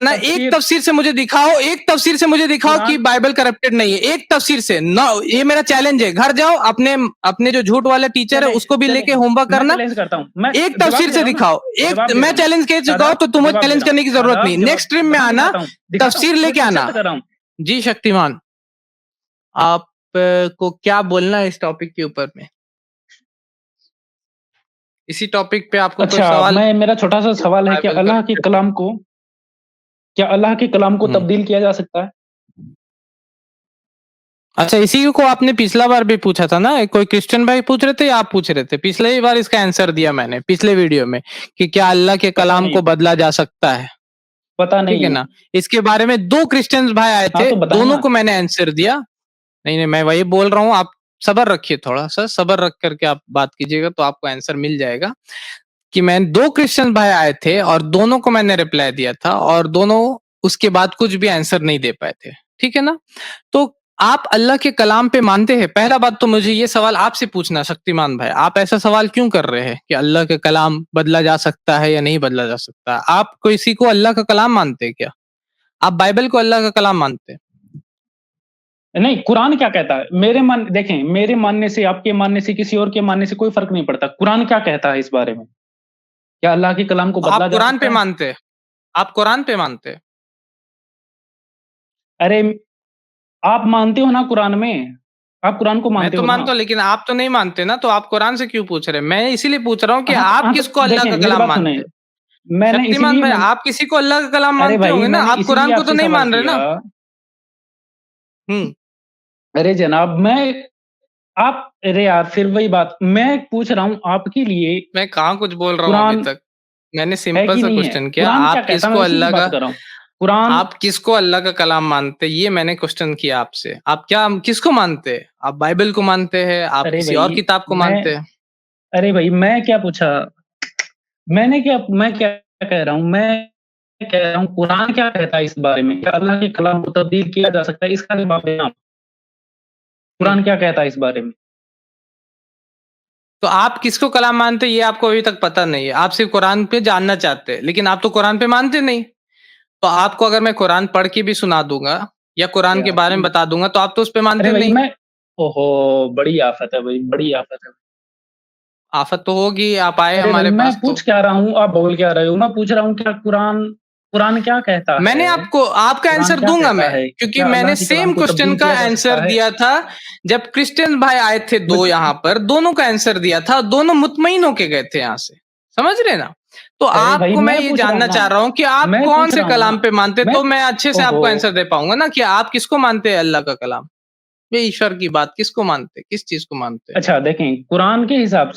ना एक तफसीर से मुझे दिखाओ, एक तफसीर से मुझे दिखाओ कि बाइबल करप्टेड नहीं है, एक तफसीर से ना। ये मेरा चैलेंज है, घर जाओ अपने अपने जो झूठ वाले टीचर है उसको भी लेके होमवर्क करना, एक तफसीर से दिखाओ। एक मैं चैलेंज कर चुका हूं तो तुम्हें चैलेंज करने की जरूरत नहीं, नेक्स्ट स्ट्रीम में आना, तफसीर लेके आना। जी शक्तिमान, आप को क्या बोलना है इस टॉपिक के ऊपर में? इसी टॉपिक पे आपको कोई सवाल? मेरा छोटा सा सवाल है कि अल्लाह के कलाम को, क्या अल्लाह के कलाम को तब्दील किया जा सकता है? अच्छा, इसी को आपने पिछला बार भी पूछा था ना, कोई क्रिश्चियन भाई पूछ रहे थे या आप पूछ रहे थे? पिछले ही बार इसका आंसर दिया मैंने पिछले वीडियो में कि क्या अल्लाह के कलाम को बदला जा सकता है। पता नहीं, ठीक है ना। इसके बारे में 2 क्रिश्चियन भाई आए थे, दोनों को मैंने आंसर दिया। नहीं, मैं वही बोल रहा हूँ, आप सब्र रखिए, थोड़ा सा सब्र रख करके आप बात कीजिएगा तो आपको आंसर मिल जाएगा। कि मैं 2 क्रिश्चियन भाई आए थे और दोनों को मैंने रिप्लाई दिया था और दोनों उसके बाद कुछ भी आंसर नहीं दे पाए थे। ठीक है ना। तो आप अल्लाह के कलाम पे मानते हैं? पहला बात तो मुझे ये सवाल आपसे पूछना शक्तिमान भाई, आप ऐसा सवाल क्यों कर रहे हैं कि अल्लाह के कलाम बदला जा सकता है या नहीं बदला जा सकता? आप किसी को अल्लाह का कलाम मानते हैं क्या? आप बाइबल को अल्लाह का कलाम मानते हैं? नहीं, कुरान क्या कहता है? देखें, मेरे मानने से, आपके मानने से, किसी और के मानने से कोई फर्क नहीं पड़ता। कुरान क्या कहता है इस बारे में? क्या अल्लाह के कलाम को बदला जा सकता है? आप कुरान पे मानते हैं? आप कुरान पे मानते हैं? अरे, आप मानते हो ना कुरान में? आप कुरान को मानते हो? मैं तो मानता हूँ, लेकिन आप तो नहीं मानते ना, तो आप कुरान से क्यों पूछ रहे हैं? मैं इसीलिए पूछ रहा हूँ कि आप किसको अल्लाह का कलाम मानते हैं? शक्तिमान भाई, आप किसी को अल्लाह का कलाम मानते होंगे ना, आप कुरान को तो नहीं मान रहे ना? अरे जनाब, अरे यार, फिर वही बात, मैं पूछ रहा हूँ आपके लिए। मैं कहाँ कुछ बोल रहा हूँ अभी तक? मैंने सिंपल सा क्वेश्चन किया, आप किसको अल्लाह का कुरान, आप किसको अल्लाह का कलाम मानते, ये मैंने क्वेश्चन किया आपसे। आप क्या किसको मानते हैं? आप बाइबल को मानते हैं? आप किसी और किताब को मानते हैं? अरे भाई, मैं क्या पूछा? मैं क्या कह रहा हूँ? मैं कह रहा हूँ कुरान क्या कहता है इस बारे में? क्या अल्लाह के कलाम को तब्दील किया जा सकता है? इसका जवाब देना। कुरान क्या कहता है इस बारे में? तो आप किसको कलाम मानते हैं ये आपको अभी तक पता नहीं है, आप सिर्फ कुरान पे जानना चाहते हैं, लेकिन आप तो कुरान पे मानते नहीं। तो आपको अगर मैं कुरान पढ़ के भी सुना दूंगा या कुरान के बारे में बता दूंगा तो आप तो उस पे मानते नहीं। ओहो, बड़ी आफत है भाई, बड़ी आफत है। आफत तो होगी, आप आए हमारे मैं पास तो। पूछ क्या रहा हूँ, आप बोल क्या रहे हो? मैं पूछ रहा हूँ क्या कुरान क्या कहता है? मैंने आपको आपका आंसर दूंगा मैं, क्योंकि मैंने सेम क्वेश्चन का आंसर दिया था जब क्रिश्चियन भाई आए थे 2 यहाँ पर, दोनों का आंसर दिया था, दोनों मुतमईन होके गए थे यहाँ से, समझ रहे ना। तो आपको मैं ये जानना चाह रहा हूँ कि आप कौन से कलाम पे मानते, तो मैं अच्छे से आपको आंसर दे पाऊंगा ना कि आप किसको मानते हैं अल्लाह का कलाम, ये ईश्वर की बात किसको मानते, किस चीज को मानते? अच्छा देखें, कुरान के हिसाब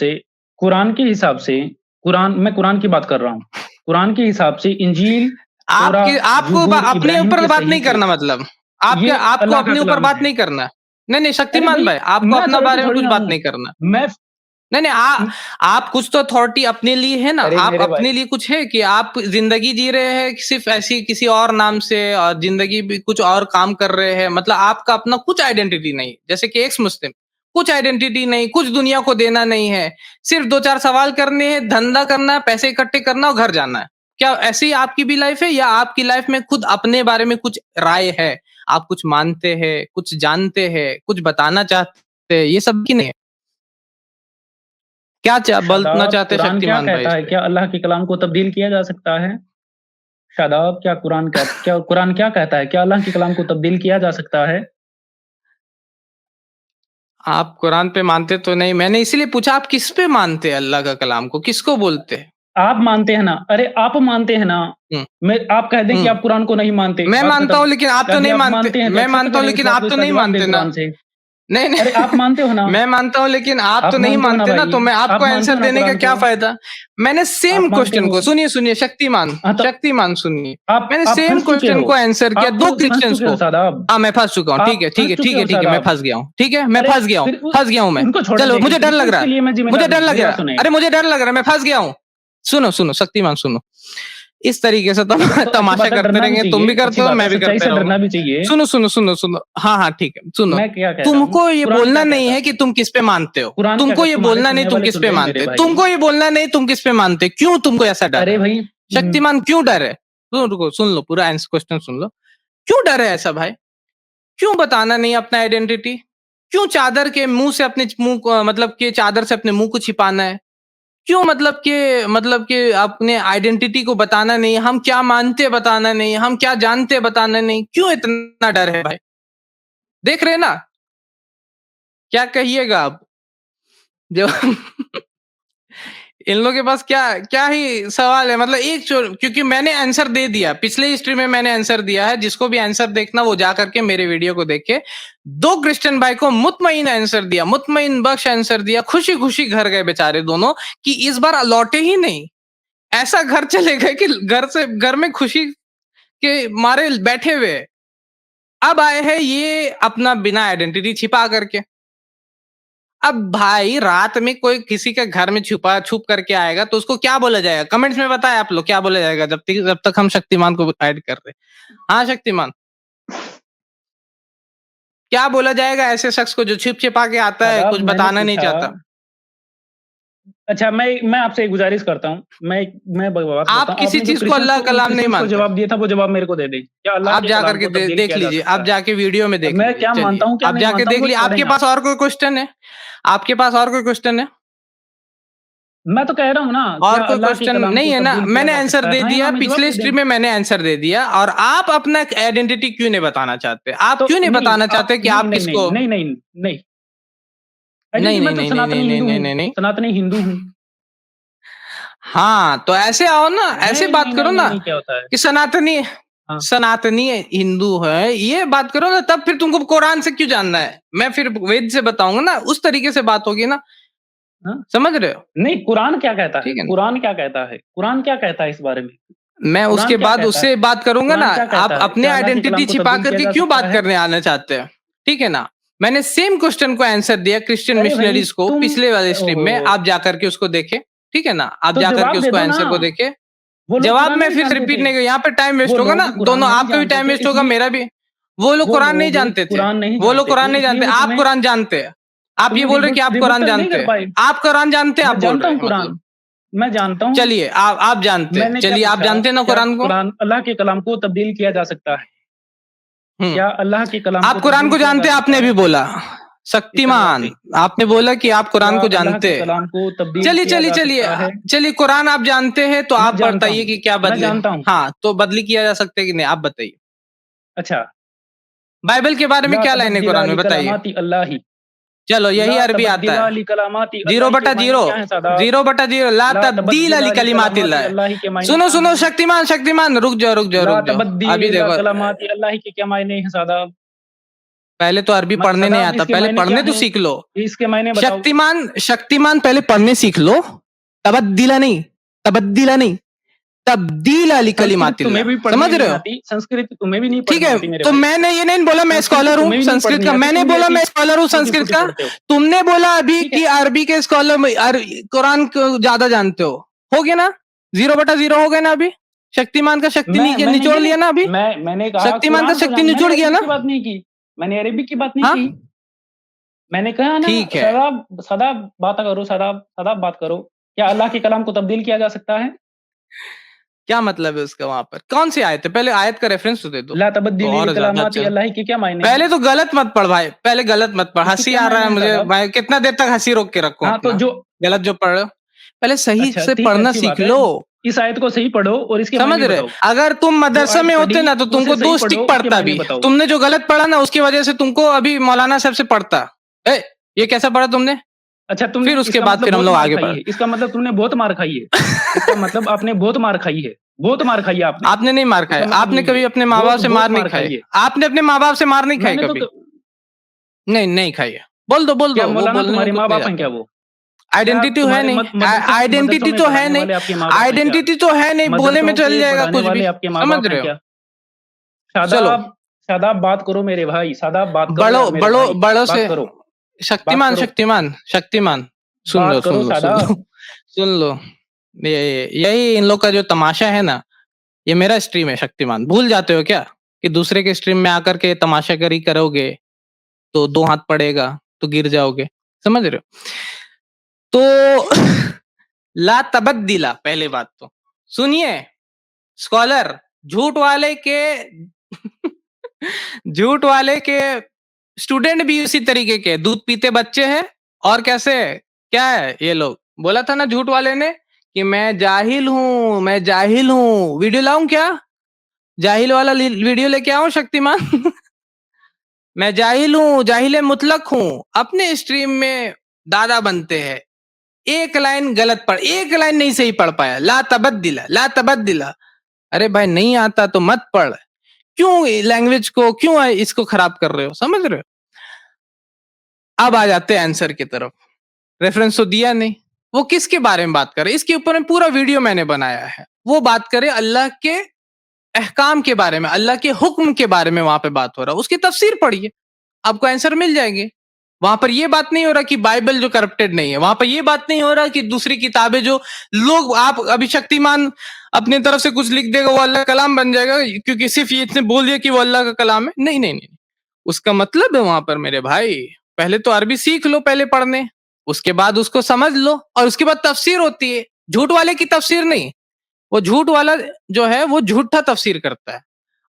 से मैं कुरान की बात कर रहा हूँ। कुरान के हिसाब से इंजील, आपको अपने ऊपर बात नहीं करना, मतलब आपको अपने ऊपर बात नहीं करना। नहीं शक्तिमान भाई, आपको अपना बारे में कुछ बात नहीं करना। नहीं, आप कुछ तो अथॉरिटी अपने लिए है ना, आप अपने लिए कुछ है कि आप जिंदगी जी रहे हैं सिर्फ ऐसी किसी और नाम से, और जिंदगी भी कुछ और काम कर रहे हैं, मतलब आपका अपना कुछ आइडेंटिटी नहीं, जैसे कि एक्स मुस्लिम कुछ आइडेंटिटी नहीं, कुछ दुनिया को देना नहीं है, सिर्फ 2-4 सवाल करने हैं, धंधा करना है, पैसे इकट्ठे करना और घर जाना है। क्या ऐसी आपकी भी लाइफ है, या आपकी लाइफ में खुद अपने बारे में कुछ राय है, आप कुछ मानते हैं, कुछ जानते हैं, कुछ बताना चाहते हैं, ये सब की नहीं है? क्या बोलना चाहते हैं शक्तिमान भाई? क्या अल्लाह के कलाम को तब्दील किया जा सकता है? शादाब, क्या कुरान क्या कहता है? क्या अल्लाह के कलाम को तब्दील किया जा सकता है? आप कुरान पे मानते तो नहीं, मैंने इसीलिए पूछा आप किस पे मानते हैं अल्लाह का कलाम को, किसको बोलते हैं? आप मानते हैं ना? अरे आप मानते हैं ना? आप कह दें कि आप कुरान को नहीं मानते। मैं मानता हूँ लेकिन आप तो नहीं मानते। मैं मानता हूँ लेकिन आप तो नहीं मानते ना। नहीं अरे आप मानते हो ना? मैं मानता हूँ लेकिन आप तो नहीं मानते ना, तो मैं आपको आंसर देने का क्या फायदा? मैंने सेम क्वेश्चन को, सुनिए शक्तिमान सुनिए, मैंने सेम क्वेश्चन को आंसर किया 2 क्रिश्चियंस को। हाँ, मैं फंस चुका हूँ। ठीक है, मैं फंस गया हूँ। ठीक है, मैं फंस गया हूँ मैं। चलो, मुझे डर लग रहा है, अरे मुझे डर लग रहा है, मैं फंस गया हूँ। सुनो शक्तिमान, सुनो, इस तरीके से तो तमाशा करते रहेंगे, तुम भी करते हो, मैं भी करता हूँ। सुनो, हाँ ठीक है, सुनो, तुमको ये बोलना नहीं है कि तुम किस पे मानते हो, तुमको ये बोलना नहीं तुम किस पे मानते, तुमको ये बोलना नहीं तुम किस पे मानते, क्यों तुमको ऐसा डर है? शक्तिमान क्यों डर है? रुको, सुन लो पूरा आंसर, क्वेश्चन सुन लो। क्यों डर है ऐसा भाई? क्यों बताना नहीं अपना आइडेंटिटी? क्यों चादर के मुंह से अपने मुंह को, मतलब कि चादर से अपने मुंह को छिपाना है? क्यों मतलब कि अपने आइडेंटिटी को बताना नहीं, हम क्या मानते बताना नहीं, हम क्या जानते बताना नहीं, क्यों इतना डर है भाई? देख रहे हैं ना? क्या कहिएगा आप? जो इन लोगों के पास क्या क्या ही सवाल है, मतलब एक क्योंकि मैंने आंसर दे दिया, पिछले हिस्ट्री में मैंने आंसर दिया है। जिसको भी आंसर देखना वो जा करके मेरे वीडियो को देख के, 2 क्रिश्चियन भाई को मुतमईन आंसर दिया, मुतमईन बख्श आंसर दिया, खुशी-खुशी घर गए बेचारे दोनों, कि इस बार लौटे ही नहीं। ऐसा घर चले गए कि घर में खुशी के मारे बैठे हुए। अब आए हैं ये अपना बिना आइडेंटिटी छिपा करके। अब भाई रात में कोई किसी के घर में छुप करके आएगा तो उसको क्या बोला जाएगा? कमेंट्स में बताएं आप लोग क्या बोला जाएगा जब तक हम शक्तिमान को ऐड कर रहे हैं। हाँ शक्तिमान, क्या बोला जाएगा ऐसे शख्स को जो छिपा के आता है, कुछ बताना नहीं चाहता? अच्छा, मैं आपसे एक गुजारिश करता हूँ, मैं बात करता आप हूँ, किसी आपने जो चीज को अल्लाह कलाम नहीं मानते, जवाब दिया था वो जवाब मेरे को दे दें। क्या अल्लाह आप के जा कलाम करके को तब्दील देख किया जा लीजिए, सकता आप है? जाके वीडियो में देख मैं लीजिए। क्या मानता हूँ क्या आप नहीं जाके मानता हूँ देख वो लीजिए। आपके छोड़ें पास आप। और कोई क्वेश्चन है? आपके पास और कोई क्वेश्चन है? मैं तो कह रहा हूँ ना, और क्या कोई अल्लाह के क्वेश्चन कलाम नहीं को है ना? तब्दील किया मैंने जा आंसर सकता है? दे हाँ या दिया, ना में जवाब पिछले दे हिस्ट्री दें। में मैंने आंसर दे दिया, और आप अपना आइडेंटिटी क्यों नहीं बताना चाहते? आप तो क्यों नहीं बताना चाहते कि आप नहीं, किसको? नहीं, नहीं, नहीं, नहीं। नहीं, आइडेंटिटी नहीं, मैं तो नहीं, नहीं, नहीं, सनातनी नहीं, हिंदू नहीं, हूँ, नहीं, नहीं। सनातनी हिंदू हूँ। हाँ, तो ऐसे आओ ना, ऐसे नहीं, बात नहीं, करो नहीं, ना नहीं, नहीं, क्या होता है? कि सनातनी हाँ, सनातनी हिंदू है, ये बात करो ना, तब फिर तुमको कुरान से क्यों जानना है? मैं फिर वेद से बताऊंगा ना, उस तरीके से बात होगी ना। हाँ। समझ रहे हो? नहीं, कुरान क्या कहता है? ठीक है ना? कुरान क्या कहता है? कुरान क्या कहता है इस बारे में? मैं कुरान उसके क्या बाद कहता है? उससे बात करूंगा ना। कुरान क्या आप कहता है? अपने क्या अल्लाह के आइडेंटिटी कलाम को छिपा तब्दील किया करके जा क्यों सकता बात है? करने आना चाहते हैं? ठीक है ना? मैंने सेम क्वेश्चन को आंसर दिया क्रिश्चियन अरे भई मिशनरीज को तुम पिछले वाले स्ट्रीम में, ओहो! आप जाकर के उसको देखें। ठीक है ना? आप तो जाकर के जवाब दे उसको दो ना। आंसर को देखें। वो लोग जवाब कुरान मैं नहीं फिर जानते रिपीट थे। नहीं, यहाँ पे टाइम वो वेस्ट होगा ना, लोग कुरान दोनों नहीं आपका भी जानते टाइम थे वेस्ट होगा, इसलिए मेरा भी। वो लोग वो कुरान नहीं लोग जानते थे। कुरान नहीं वो लोग जानते कुरान थे नहीं इसलिए जानते, वो आप तुम्हें कुरान जानते हैं। आप ये तुम्हें बोल रहे हैं कि आप कुरान रिबुक्टल नहीं जानते कर हैं। पाए। आप कुरान जानते हैं, आप मैं बोल जानता रहे हूँ हैं मतलब। कुरान, मैं जानता हूँ। चलिए, आप जानते हैं, मैंने क्या चलिए आप पूछा? जानते हैं ना क्या कुरान को? कुरान अल्लाह के कलाम को तब्दील किया जा सकता है? हम्म। क्या अल्लाह के कलाम आप को कुरान तब्दील को किया जा जानते हैं, सकता आपने है? भी बोला। इस अल्लाह शक्तिमान, से आपने बोला कि आप कुरान क्या को अल्लाह जानते के हैं। कलाम को तब्दील चलिए किया चलिए जा चलिए सकता है? चलिए, कुरान आप जानते हैं तो मैं आप जानता बताइए हूँ, कि क्या मैं बदले। जानता हूँ। हाँ, तो बदली किया जा सकता है कि नहीं, आप बताइए। अच्छा, बाइबल के बारे में ला क्या लाइन है तबद्दिला कुरान में, बताइए। लिकलामाति अल्लाही, चलो, यही ला अरबी आता तबद्दिला है। लिकलामाति जीरो अल्लाही के बटा मायने जीरो, क्या है सादाब? 0/0, ला ला तब्दील अली तबद्दिला लिकलामाति कलिमातिल्लाह। अल्लाही के मायने सुनो क्या सुनो, हैं? शक्तिमान शक्तिमान, रुक जाओ रुक जाओ ला रुक जाओ। तबद्दिल अभी देखो, कलामाति अल्लाही के क्या मायने हैं सादाब? पहले तो अरबी पढ़ने नहीं सादाब आता, इसके पहले मायने क्या पढ़ने तो हैं? सीख लो। इसके मायने बताओ। शक्तिमान शक्तिमान, पहले पढ़ने सीख लो। तबद्दिला नहीं, तबद्दिला नहीं, तब्दील अली संस्कृत तुम्हें कलिमातिल्लाह। भी पढ़नी समझ रहे नहीं हो? आती, संस्कृत तुम्हें भी नहीं ठीक पढ़नी है, आती मेरे तो भाई। मैंने ये नहीं बोला मैं संस्कृत स्कॉलर हूँ तुम्हें भी नहीं संस्कृत पढ़नी का, आती, मैंने तुम भी बोला ऐसी मैं स्कॉलर हूँ संस्कृत टूटी-फूटी का। पढ़ते हो। तुमने बोला अभी ठीक है? कि अरबी के स्कॉलर में कुरान को ज्यादा जानते हो गया ना? 0/0 हो गए ना अभी? शक्तिमान का शक्ति मैंने निचोड़ ये लिया नहीं ना अभी? मैंने कहा शक्तिमान का कुरान को शक्ति जान, मैंने निचोड़ गया अरबी ना? की बात नहीं की। मैंने अरबी की बात नहीं हाँ, की। मैंने कहा ना ठीक है। सदा सदा बात करो, सदा सदा बात करो। क्या अल्लाह के कलाम को तब्दील किया जा सकता है? क्या मतलब है उसका? वहां पर कौन सी आयत है? पहले आयत का रेफरेंस तो दे दो, ला तो तबद्दिली और ज्यादा लिकलामाति अच्छा। अल्लाही के क्या मायने हैं? पहले तो गलत मत पढ़ भाई, पहले गलत मत पढ़। इसके हंसी क्या आ रहा मायने है हैं मुझे साहब? भाई, कितना देर तक हंसी रोक के रखूं हाँ, तो अपना? जो गलत जो पढ़ रहे हो, पहले सही अच्छा से ठीक है, पढ़ना अच्छी सीख बात है। लो। इस आयत को सही पढ़ो और इसके समझ मायने रहे? बताओ। अगर तुम जो मदरसा आयत में होते पढ़ी ना तो उसे तुमको सही 2 पढ़ो, स्टिक उसके पड़ता मायने भी। बताओ। तुमने जो गलत पढ़ा ना उसकी वजह से तुमको अभी मौलाना साहब से पढ़ता। ए, ये कैसा पढ़ा तुमने? अच्छा तुमने फिर उसके इसका बाद मतलब फिर हम बहुत लोग मार आगे खाई बढ़। है। इसका मतलब तुमने बहुत मार खाई है। इसका मतलब आपने बहुत मार खाई है। बहुत मार खाई है आपने। आपने नहीं मार इसका खाया, मतलब आपने ये है। कभी अपने माँ बहुत बाप से बहुत मार नहीं मार खाई। खाई है। आपने अपने माँ बाप से मार नहीं खाई मैंने तो कभी? नहीं, नहीं खाई है। बोल क्या दो, वो मौलाना बोलने में तुम्हारे कुछ नहीं माँ-बाप हैं जाता। क्या वो? क्या आइडेंटिटी है तुम्हारे नहीं, मदरसों आइडेंटिटी में तो है पढ़ाने नहीं, वाले आपके माँ-बाप हैं क्या? आइडेंटिटी तो है नहीं, बोलने में मदरसों चल के जाएगा पढ़ाने कुछ भी। वाले आपके समझ माँ-बाप हैं रहे हो? क्या? चलो, शादाब शादाब बात करो मेरे भाई, शादाब बात करो बड़ों यार मेरे बड़ों भाई। बड़ों बात से करो, बात शक्तिमान करो, शक्तिमान शक्तिमान, सुन लो बात सुन करो लो सुन लो शादाब। सुन लो। यही इन लोग का जो तमाशा है ना, ये मेरा स्ट्रीम है शक्तिमान। भूल जाते हो क्या कि दूसरे के स्ट्रीम में आकर के तमाशागरी करोगे तो 2 हाथ पड़ेगा तो गिर जाओगे। समझ रहे हो? तो ला तबद्दिला, पहले बात तो सुनिए स्कॉलर, झूठ वाले के झूठ वाले के स्टूडेंट भी उसी तरीके के दूध पीते बच्चे हैं। और कैसे क्या है ये लोग, बोला था ना झूठ वाले ने कि मैं जाहिल हूं, मैं जाहिल हूं। वीडियो लाऊं क्या, जाहिल वाला वीडियो लेके आऊं शक्तिमान? मैं जाहिल हूं, जाहिल मुतलक हूं। अपने स्ट्रीम में दादा बनते हैं। एक लाइन गलत पढ़, एक लाइन नहीं सही पढ़ पाया, ला तबद्दिला, ला तबद्दिला। अरे भाई नहीं आता तो मत पढ़, क्यों लैंग्वेज को, क्यों इसको खराब कर रहे हो, समझ रहे हो? अब आ जाते हैं आंसर की तरफ। रेफरेंस तो दिया नहीं, वो किसके बारे में बात कर रहे, इसके ऊपर में पूरा वीडियो मैंने बनाया है। वो बात करे अल्लाह के अहकाम के बारे में, अल्लाह के हुक्म के बारे में वहां पे बात हो रहा है। उसकी तफसीर पढ़िए, आपको आंसर मिल जाएंगे। वहां पर ये बात नहीं हो रहा कि बाइबल जो करप्टेड नहीं है, वहां पर ये बात नहीं हो रहा कि दूसरी किताबें जो लोग, आप अभी शक्तिमान अपनी तरफ से कुछ लिख देगा वो अल्लाह का कलाम बन जाएगा क्योंकि सिर्फ ये इसने बोल दिया कि वो अल्लाह का कलाम है। नहीं नहीं नहीं, उसका मतलब है वहां पर मेरे भाई, पहले तो अरबी सीख लो पहले पढ़ने, उसके बाद उसको समझ लो, और उसके बाद तफसीर होती है। झूठ वाले की तफसीर नहीं, वो झूठ वाला जो है वो झूठा तफसीर करता है।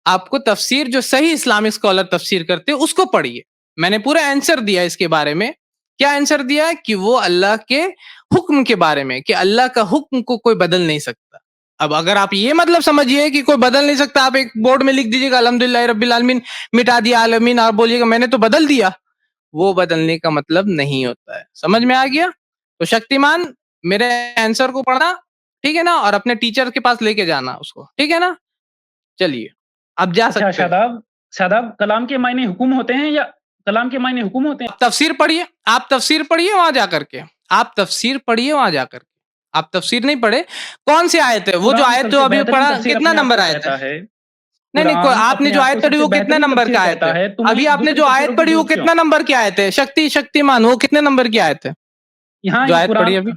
आपको तफसीर जो सही इस्लामिक स्कॉलर तफसीर करते हैं उसको पढ़िए। मैंने पूरा आंसर दिया इसके बारे में। क्या आंसर दिया कि वो अल्लाह के हुक्म के बारे में, कि अल्लाह का हुक्म को कोई बदल नहीं सकता। अब अगर आप ये मतलब समझिए कि कोई बदल नहीं सकता, आप एक बोर्ड में लिख दीजिएगा अल्हम्दुलिल्लाह रब्बिल आलमीन, मिटा दिया आलमीन, और बोलिएगा मैंने तो बदल दिया। वो बदलने का मतलब नहीं होता है। समझ में आ गया? तो शक्तिमान, मेरे आंसर को पढ़ना, ठीक है ना, और अपने टीचर के पास लेके जाना उसको, ठीक है ना? चलिए अब जा अच्छा सकते हैं। शादाब, शादाब कलाम के मायने हुकुम होते हैं या कलाम के मायने हुकुम होते हैं? तफसीर पढ़िए, आप तफसीर पढ़िए वहां जाकर के, आप तफसीर पढ़िए वहां जाकर के। आप तफसीर नहीं पढ़े, कौन सी आयत है वो जो आयत जो अभी पढ़ा, कितना नंबर आयत है? नहीं नहीं, आपने जो आयत पढ़ी वो कितने नंबर का आयत है? अभी आपने जो आयत पढ़ी वो कितना नंबर की आयत है? शक्तिमान, वो कितने नंबर की आयत है यहाँ जो आयत पढ़ी अभी?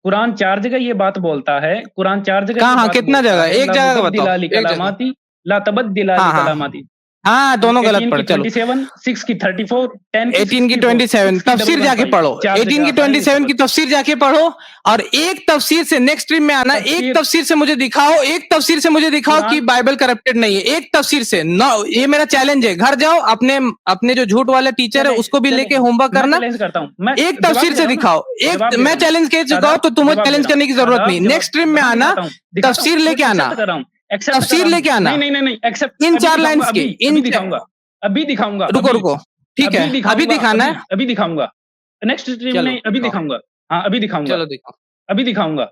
कुरान 4 जगह ये बात बोलता है, कुरान 4 जगह कहाँ, कितना जगह, एक जगह का बताओ, एक जगह। ला तबद्दिला हाँ हाँ लिकलामाती। हाँ, दोनों गलत पढ़े। चलो 27, 6 की 34, 10 की 18 की 64, 27 तफसीर जाके पढ़ो, 18 की 27 की तफसीर जाके पढ़ो, और एक तफसीर से नेक्स्ट स्ट्रीम में आना। एक तफसीर से मुझे दिखाओ, एक तफसीर से मुझे दिखाओ कि बाइबल करप्टेड नहीं है। एक तफसीर से ना, ये मेरा चैलेंज है। घर जाओ, अपने अपने जो झूठ वाले टीचर है उसको भी लेके होमवर्क करना। एक तफसीर से दिखाओ, एक मैं चैलेंज कर चुका हूं तो तुम्हें चैलेंज करने की जरूरत नहीं। नेक्स्ट स्ट्रीम में आना, तफसीर लेके आना, तफसीर लेके आना। नहीं एक्सेप्ट इन 4 लाइन्स की, इन दिखाऊंगा, अभी दिखाऊंगा। रुको, ठीक है, अभी दिखाना है, अभी दिखाऊंगा। नेक्स्ट स्ट्रीम में अभी दिखाऊंगा। हाँ अभी दिखाऊंगा, चलो दिखाओ, अभी दिखाऊंगा,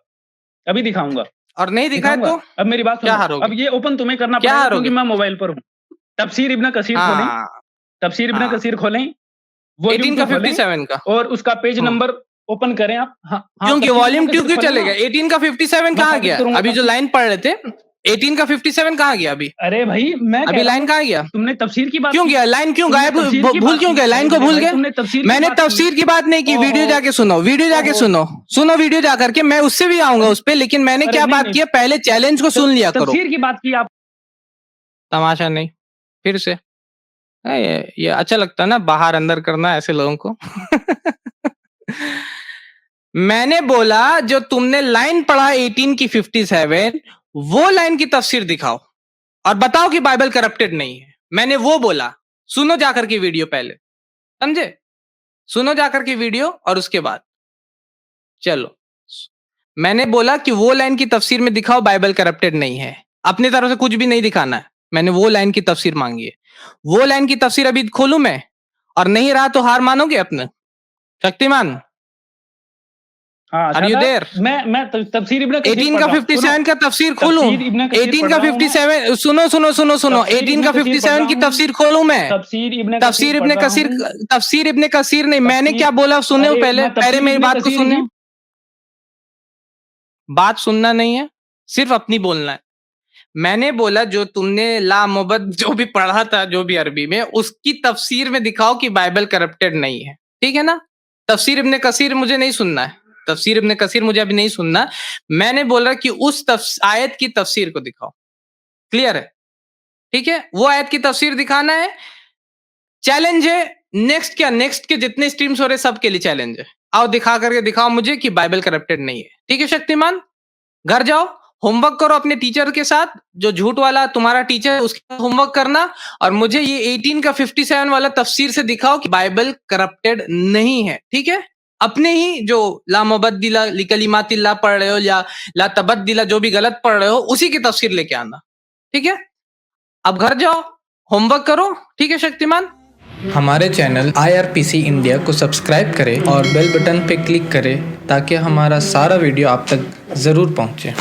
अभी दिखाऊंगा। और नहीं दिखाए तो अब मेरी बात सुनो, अब ये ओपन तुम्हें करना पड़ेगा क्योंकि मैं मोबाइल पर हूँ। तफसीर इब्न कसीर खोलें, तफसीर इब्न कसीर खोलें, 18 का 57 का, और उसका पेज नंबर ओपन करें आप। क्योंकि वॉल्यूम 2 क्यों चलेगा? 18 का 57 कहाँ गया? अभी जो लाइन पढ़ रहे थे 18 का 57 कहाँ गया अभी? अरे भाई मैं अभी लाइन कहाँ गया? तुमने तफसीर की बात क्यों गया? लाइन क्यों गायब, भूल क्यों गए? लाइन को भूल गए? मैंने तफसीर की बात नहीं की। वीडियो जाके सुनो, वीडियो जाके सुनो, सुनो वीडियो जाकर के, मैं उससे भी आऊंगा उस पे, लेकिन मैंने क्या बात की, पहले चैलेंज को सुन लिया करो। तफसीर की बात की आप, तमाशा नहीं फिर से। ये अच्छा लगता है ना, बाहर अंदर करना ऐसे लोगों को। मैंने बोला जो तुमने लाइन पढ़ा 18 की 57, वो लाइन की तफसीर दिखाओ और बताओ कि बाइबल करप्टेड नहीं है। मैंने वो बोला। सुनो जाकर के वीडियो पहले, समझे? सुनो जाकर के वीडियो और उसके बाद चलो। मैंने बोला कि वो लाइन की तफसीर में दिखाओ बाइबल करप्टेड नहीं है। अपनी तरफ से कुछ भी नहीं दिखाना है, मैंने वो लाइन की तफसीर मांगी है। वो लाइन की तफसीर अभी खोलूं मैं, और नहीं रहा तो हार मानोगे अपने? Shaktimaan, are you there? मैं तफसीर इब्न कसीर 18 का 57 का तफसीर खोलूं? 18 का 57, सुनो 18 का 57 की तफसीर खोलूं मैं? तफसीर इब्न कसीर नहीं, मैंने क्या बोला सुने पहले मेरी बात को सुने। बात सुनना नहीं है, सिर्फ अपनी बोलना है। मैंने बोला जो तुमने लामुबद जो भी पढ़ा था, जो भी अरबी में, उसकी तफसीर में दिखाओ कि बाइबल करप्टेड नहीं है, ठीक है ना? तफसीर इब्न कसीर मुझे नहीं सुनना है, तफसीर इब्न कसीर मुझे अभी नहीं सुनना। मैंने बोला कि उस आयत की तफसीर को दिखाओ। क्लियर है? ठीक है, वो आयत की तफसीर दिखाना है। चैलेंज है। नेक्स्ट क्या, नेक्स्ट के जितने स्ट्रीम्स हो रहे सबके लिए चैलेंज है। आओ दिखा करके दिखाओ मुझे कि बाइबल करप्टेड नहीं है। ठीक है शक्तिमान, घर जाओ, होमवर्क करो अपने टीचर के साथ, जो झूठ वाला तुम्हारा टीचर है उसके साथ होमवर्क करना, और मुझे ये 18 का 57 वाला तफसीर से दिखाओ कि बाइबल करप्टेड नहीं है, ठीक है? अपने ही जो ला मुबद्दिला लिकलिमातिल्लाह पढ़ रहे हो या ला तबद्दिला जो भी गलत पढ़ रहे हो, उसी की तफसीर लेके आना, ठीक है? अब घर जाओ, होमवर्क करो, ठीक है शक्तिमान? हमारे चैनल IRPC इंडिया को सब्सक्राइब करें और बेल बटन पे क्लिक करें ताकि हमारा सारा वीडियो आप तक ज़रूर पहुंचे।